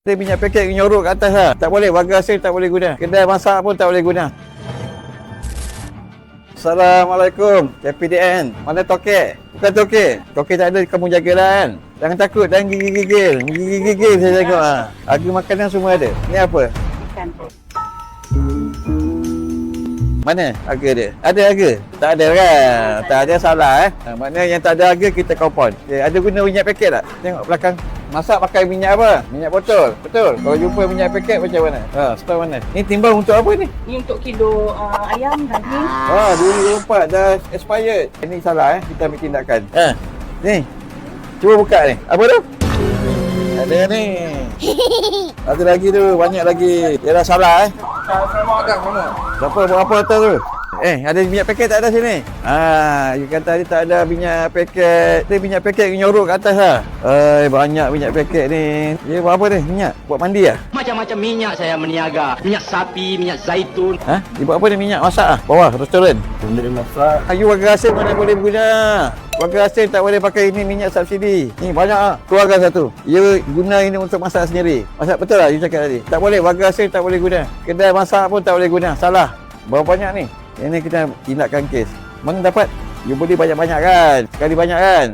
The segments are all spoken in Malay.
Dia minyak paket nyorok kat atas lah. Tak boleh, warga asing tak boleh guna. Kedai masak pun tak boleh guna. Assalamualaikum, KPDN. Mana tokek? Bukan tokek. Tokek tak ada, kamu jagalah kan. Jangan takut, jangan gigil-gigil. Gigil-gigil saya tengok. Harga makanan semua ada. Ni apa? Ikan. Mana harga dia? Ada harga? Tak ada kan? Tak ada, salah Maknanya yang tak ada harga kita kompon. Okay, ada guna minyak paket tak? Tengok belakang. Masak pakai minyak apa? Minyak botol. Betul. Kalau jumpa minyak paket macam mana? Store mana? Ni timbang untuk apa ni? Ni untuk kilo ayam, daging. 2024 dah expired. Ini salah Kita ambil tindakan. Ni. Cuba buka ni. Apa tu? Ada ni. Ada lagi tu, banyak lagi. Dia dah salah Sama agak mana? Berapa atas tu? Ada minyak paket tak ada sini? You kata tadi tak ada minyak paket. Dia minyak paket nyorok kat atas lah. Banyak minyak paket ni. Dia buat apa ni? Minyak? Buat mandi lah? Macam-macam minyak saya meniaga. Minyak sapi, minyak zaitun. Dia buat apa ni? Minyak masak bawah restoran? Benda dia masak. You warga asing mana boleh guna? Warga asing tak boleh pakai ini minyak subsidi. Ni banyak keluarga satu. Dia guna ini untuk masak sendiri. Masak betul lah you cakap tadi? Tak boleh, warga asing tak boleh guna. Kedai masak pun tak boleh guna. Salah. Berapa banyak ni? Ini kita tindakan kes. Mana dapat? You beli banyak-banyak kan? Sekali banyak kan?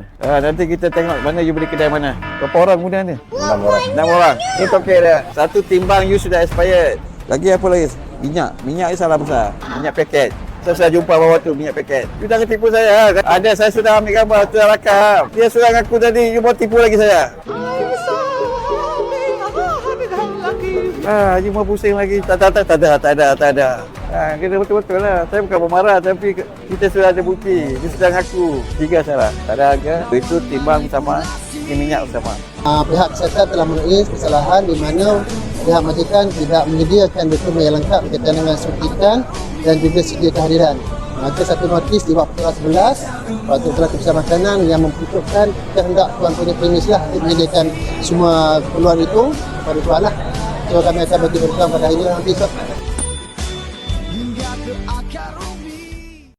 Nanti kita tengok mana you beli kedai mana. Berapa orang guna ni? 6 orang. 6 orang. Ini tokek dia. Satu timbang you sudah expired. Lagi apa lagi? Minyak. Minyak ni salah besar. Minyak paket. Saya sudah jumpa bawah tu minyak paket. You jangan tipu saya. Ada, saya sudah ambil gambar, sudah rakam. Dia sudah ngaku tadi, you mau tipu lagi saya. You mau pusing lagi. Tak ada. Kita betul-betul lah. Saya bukan bermarah tapi kita sudah ada bukti. Dia sudah ngaku. 3 salah. Tak ada harga. Itu timbang sama. Ini minyak sama. Pihak kesihatan telah menulis kesalahan di mana pihak majikan tidak menyediakan dokumen yang lengkap berkaitan dengan suntikan dan juga sedia kehadiran. Maka satu notis di waktu 11 waktu keputusan makanan yang membutuhkan kehendak tuan punya premis lah untuk menyediakan semua keperluan itu pada tuan lah. So kami akan bagi beritahu pada hari ini nanti esok.